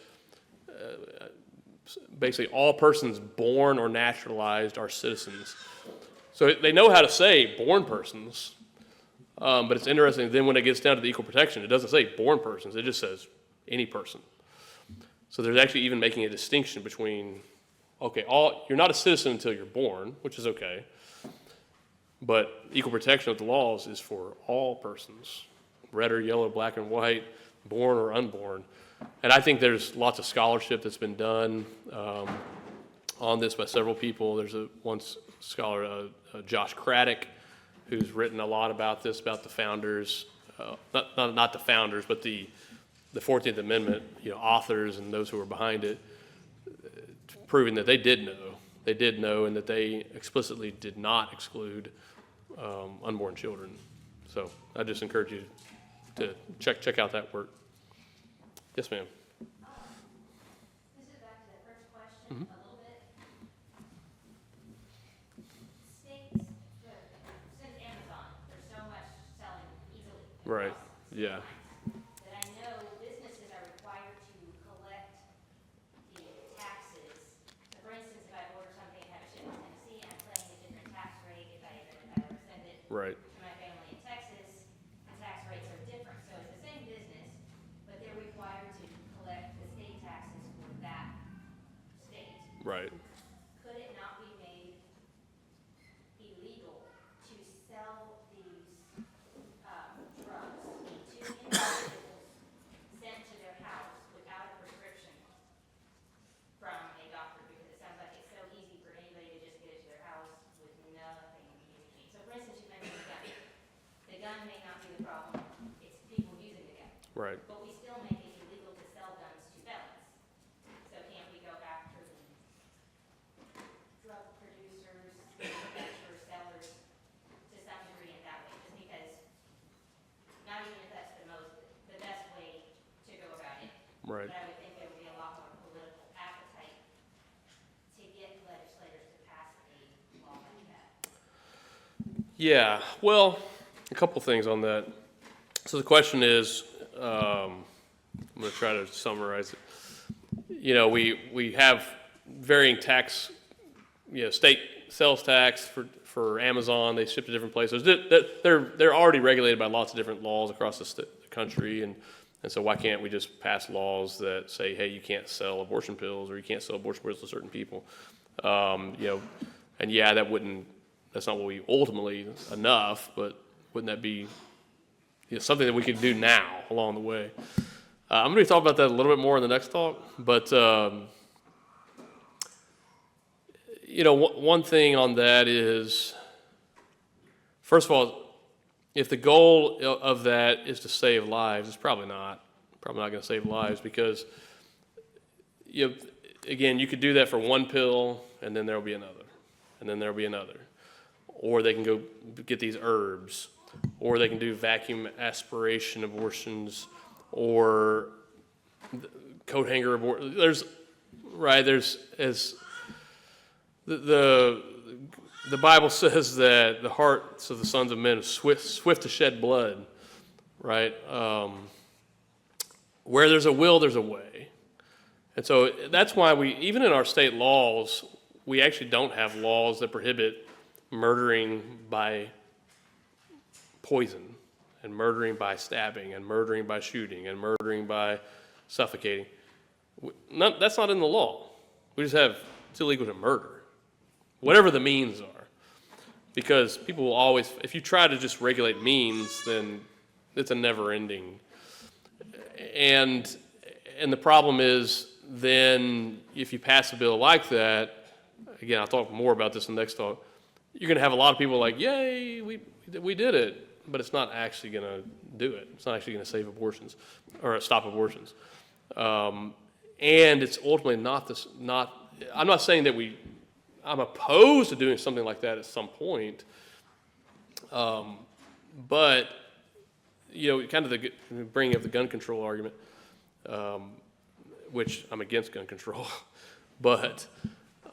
basically all persons born or naturalized are citizens. So they know how to say born persons, but it's interesting, then when it gets down to the equal protection, it doesn't say born persons, it just says any person. So there's actually even making a distinction between, okay, you're not a citizen until you're born, which is okay, but equal protection of the laws is for all persons, red or yellow, black and white, born or unborn. And I think there's lots of scholarship that's been done on this by several people. There's one scholar, Josh Craddock, who's written a lot about this, about the founders, not the founders, but the 14th Amendment, authors and those who were behind it, proving that they did know, and that they explicitly did not exclude unborn children. So I just encourage you to check out that work. Yes, ma'am. This is back to the first question a little bit. States, since Amazon, there's so much selling easily. Right. Yeah. That I know businesses are required to collect the taxes. So for instance, if I order something and have it shipped to Tennessee, I'm paying a different tax rate if I send it Right. to my family in Texas. The tax rates are different, so it's the same business, but they're required to collect the state taxes for that state. Right. Could it not be made illegal to sell these drugs to individuals sent to their house without a prescription from a doctor? Because it sounds like it's so easy for anybody to just get it to their house with nothing in between. So for instance, you mentioned the gun. The gun may not be the problem, it's people using the gun. Right. But we still make it illegal to sell guns to felons. So can't we go after the drug producers, manufacturers, sellers to some degree in that way? Just because, not even if that's the best way to go about it. Right. But I would think there would be a lot more political appetite to get legislators to pass a law like that. Yeah. Well, a couple things on that. So the question is, I'm going to try to summarize it. We have varying tax, state sales tax for Amazon, they ship to different places. They're already regulated by lots of different laws across the country, and so why can't we just pass laws that say, hey, you can't sell abortion pills, or you can't sell abortion pills to certain people? And yeah, that's not what we ultimately enough, but wouldn't that be something that we could do now along the way? I'm going to talk about that a little bit more in the next talk, but one thing on that is, first of all, if the goal of that is to save lives, it's probably not going to save lives, because again, you could do that for one pill, and then there'll be another, and then there'll be another, or they can go get these herbs, or they can do vacuum aspiration abortions, or coat hanger abortion. There's the Bible says that the hearts of the sons of men are swift to shed blood, right? Where there's a will, there's a way. And so that's why even in our state laws, we actually don't have laws that prohibit murdering by poison, and murdering by stabbing, and murdering by shooting, and murdering by suffocating. That's not in the law. We just have it's illegal to murder, whatever the means are. Because people will always, if you try to just regulate means, then it's a never-ending. And the problem is, then if you pass a bill like that, again, I'll talk more about this in the next talk, you're going to have a lot of people like, yay, we did it, but it's not actually going to do it. It's not actually going to save abortions or stop abortions. And it's ultimately I'm not saying that I'm opposed to doing something like that at some point, but kind of the bringing up the gun control argument, which I'm against gun control, but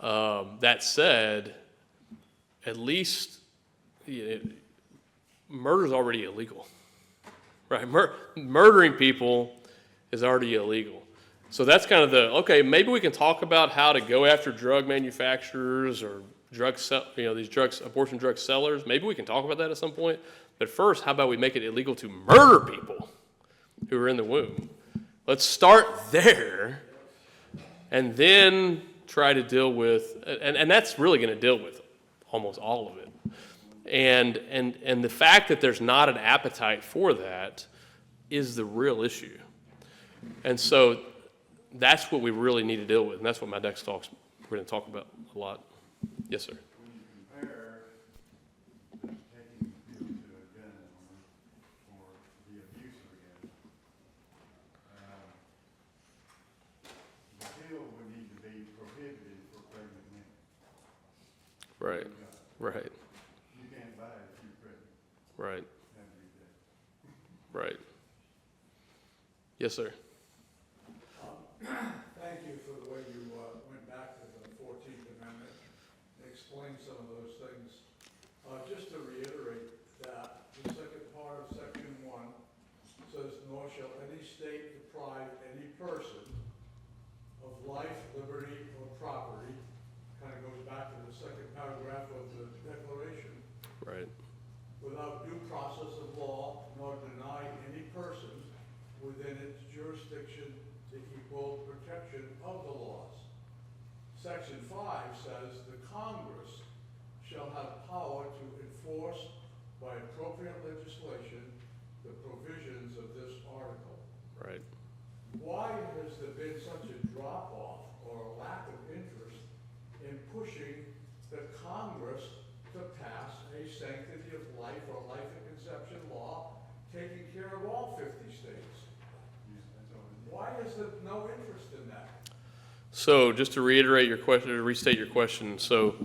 that said, at least murder is already illegal, right? Murdering people is already illegal. So that's kind of okay, maybe we can talk about how to go after drug manufacturers or abortion drug sellers. Maybe we can talk about that at some point. But first, how about we make it illegal to murder people who are in the womb? Let's start there, and then try to deal with, and that's really going to deal with almost all of it. And the fact that there's not an appetite for that is the real issue. And so that's what we really need to deal with, and that's what my next talks we're going to talk about a lot. Yes, sir. When you compare taking the pill to a gun owner or the abuse of a gun, the pill would need to be prohibited for pregnant men. Right. Right. You can't buy it if you're pregnant. Right. Have to be dead. Right. Yes, sir. Thank you for the way you went back to the 14th Amendment and explained some of those things. Just to reiterate that, the second part of Section 1 says, nor shall any state deprive any person of life, liberty, or property. Kind of goes back to the second paragraph of the Declaration. Right. Without due process of law, nor deny any person within its jurisdiction the equal protection of the laws. Section 5 says the Congress shall have power to enforce by appropriate legislation the provisions of this article. Right. Why has there been such a drop-off or a lack of interest in pushing the Congress to pass a sanctity of life or life at conception law taking care of all 50 states? Why is there no interest in that? So just to reiterate your question, to restate your question, so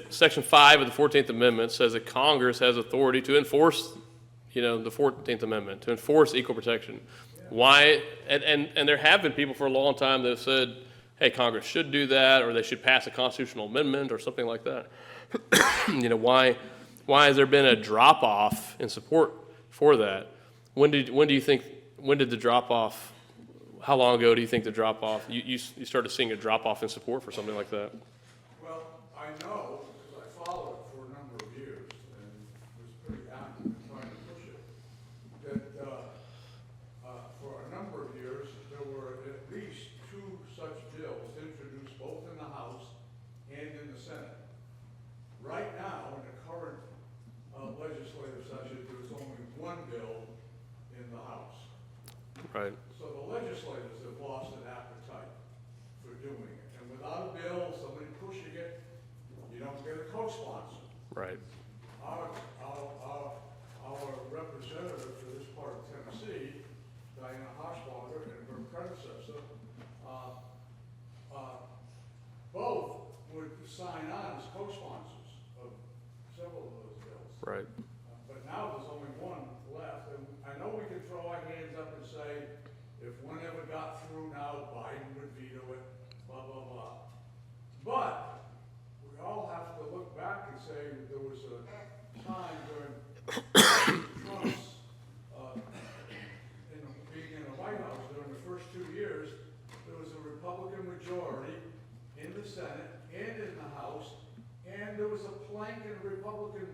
Section 5 of the 14th Amendment says that Congress has authority to enforce, the 14th Amendment, to enforce equal protection. Why? And there have been people for a long time that have said, hey, Congress should do that, or they should pass a constitutional amendment or something like that. Why has there been a drop-off in support for that? When did the drop-off, how long ago do you think the drop-off, you started seeing a drop-off in support for something like that? Well, I know, because I followed for a number of years and was pretty active in trying to push it, that for a number of years, there were at least 2 such bills introduced both in the House and in the Senate. Right now, in the current legislative session, there's only 1 bill in the House. Right. So the legislators have lost an appetite for doing it. And without a bill, somebody pushing it, you don't get a co-sponsor. Right. Our representative for this part of Tennessee, Diana Hochberger, and her predecessor, both would sign on as co-sponsors of several of those bills. Right. But now there's only 1 left, and I know we can throw our hands up and say, if one ever got through now, Biden would veto it, blah, blah, blah. But we all have to look back and say there was a time during Trump's, being in the White House during the first 2 years, there was a Republican majority in the Senate and in the House, and there was a plank in the Republican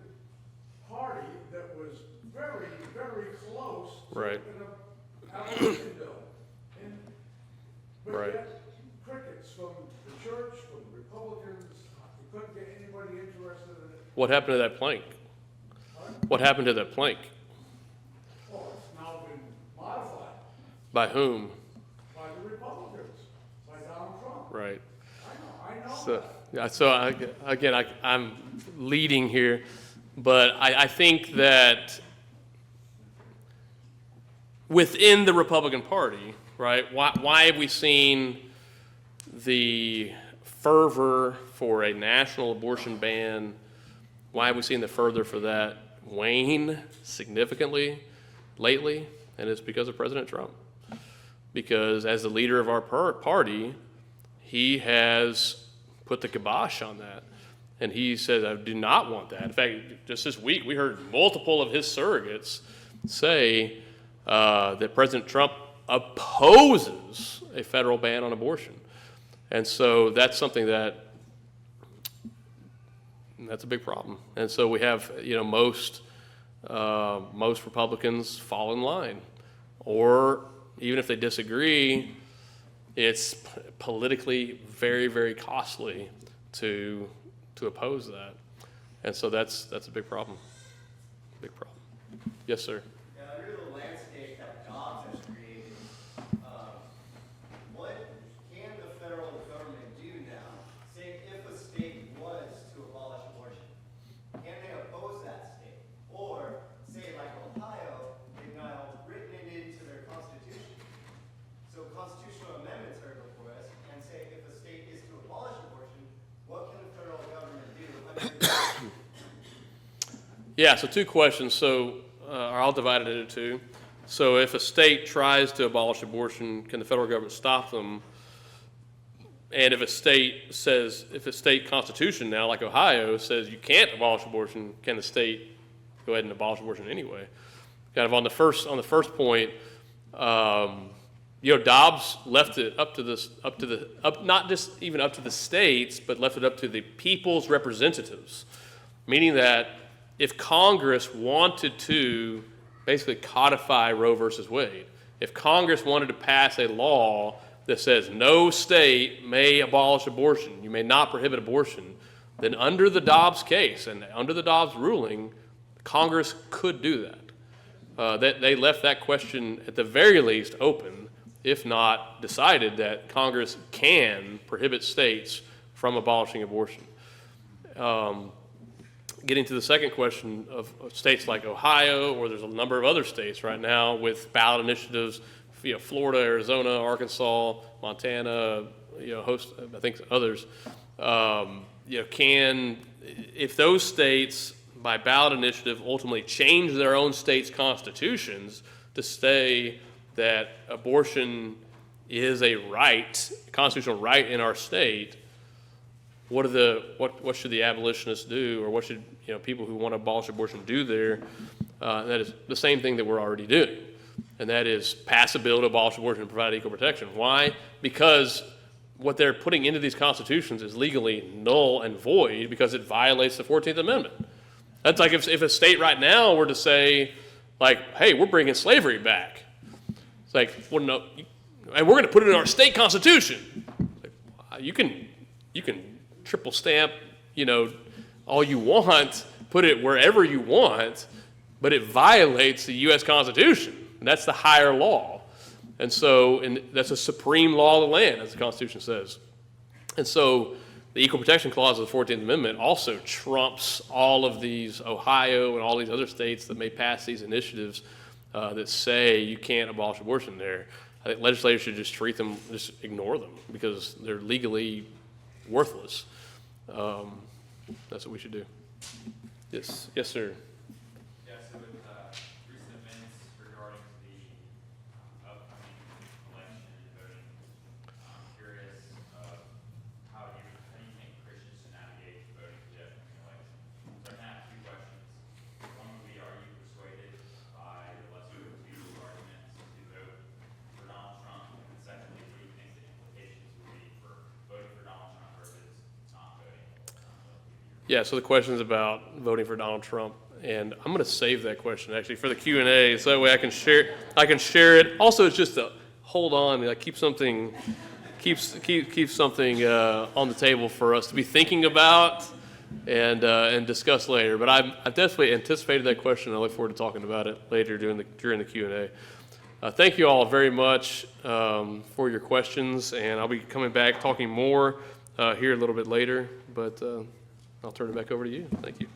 Party that was very, very close to Right. an abolition bill. But Right. yet, crickets from the church, from the Republicans, you couldn't get anybody interested in it. What happened to that plank? What happened to that plank? Well, it's now been modified By whom? by the Republicans, by Donald Trump. Right. I know So, that. yeah, so I'm leading here, but I think that within the Republican Party, right, why have we seen the fervor for a national abortion ban? Why have we seen the fervor for that wane significantly lately? And it's because of President Trump. Because as the leader of our party, he has put the kibosh on that. And he says, I do not want that. In fact, just this week, we heard multiple of his surrogates say that President Trump opposes a federal ban on abortion. And so that's something that's a big problem. And so we have, most Republicans fall in line. Or even if they disagree, it's politically very, very costly to oppose that. And so that's a big problem. Big problem. Yes, sir. Yeah, under the landscape that Dobbs has created, what can the federal government do now? Say if a state was to abolish abortion, can they oppose that state? Or say like Ohio, they've now written it into their constitution. So constitutional amendments are before us, and say if a state is to abolish abortion, what can the federal government do under the Yeah, so 2 questions. So I'll divide it into 2. So if a state tries to abolish abortion, can the federal government stop them? And if a state constitution now, like Ohio, says you can't abolish abortion, can the state go ahead and abolish abortion anyway? Kind of on the first point, Dobbs left it not just even up to the states, but left it up to the people's representatives, meaning that if Congress wanted to basically codify Roe versus Wade, if Congress wanted to pass a law that says no state may abolish abortion, you may not prohibit abortion, then under the Dobbs case and under the Dobbs ruling, Congress could do that. They left that question at the very least open, if not decided that Congress can prohibit states from abolishing abortion. Getting to the second question of states like Ohio, or there's a number of other states right now with ballot initiatives, Florida, Arizona, Arkansas, Montana, I think others. If those states by ballot initiative ultimately change their own state's constitutions to say that abortion is a right, a constitutional right in our state, what should the abolitionists do, or what should people who want to abolish abortion do there? That is the same thing that we're already doing, and that is pass a bill to abolish abortion and provide equal protection. Why? Because what they're putting into these constitutions is legally null and void because it violates the 14th Amendment. That's like if a state right now were to say, like, hey, we're bringing slavery back. It's like, well, no, and we're going to put it in our state constitution. Like, you can triple stamp, all you want, put it wherever you want, but it violates the U.S. Constitution, and that's the higher law. And so, that's a supreme law of the land, as the Constitution says. And so, the Equal Protection Clause of the 14th Amendment also trumps all of these, Ohio and all these other states that may pass these initiatives that say you can't abolish abortion there. I think legislators should just just ignore them because they're legally worthless. That's what we should do. Yes, sir. Yeah, so with recent events regarding the upcoming election and voting, I'm curious how do you think Christians should navigate voting for the upcoming election? So I can ask two questions. One would be, are you persuaded by the lesser of two arguments to vote for Donald Trump? And secondly, what do you think the implications would be for voting for Donald Trump versus not voting? Yeah, so the question is about voting for Donald Trump, and I'm going to save that question actually for the Q&A, so that way I can share it. Also, it's just to hold on, like keep something on the table for us to be thinking about and discuss later. But I've definitely anticipated that question. I look forward to talking about it later during the Q&A. Thank you all very much for your questions, and I'll be coming back talking more here a little bit later. But I'll turn it back over to you. Thank you.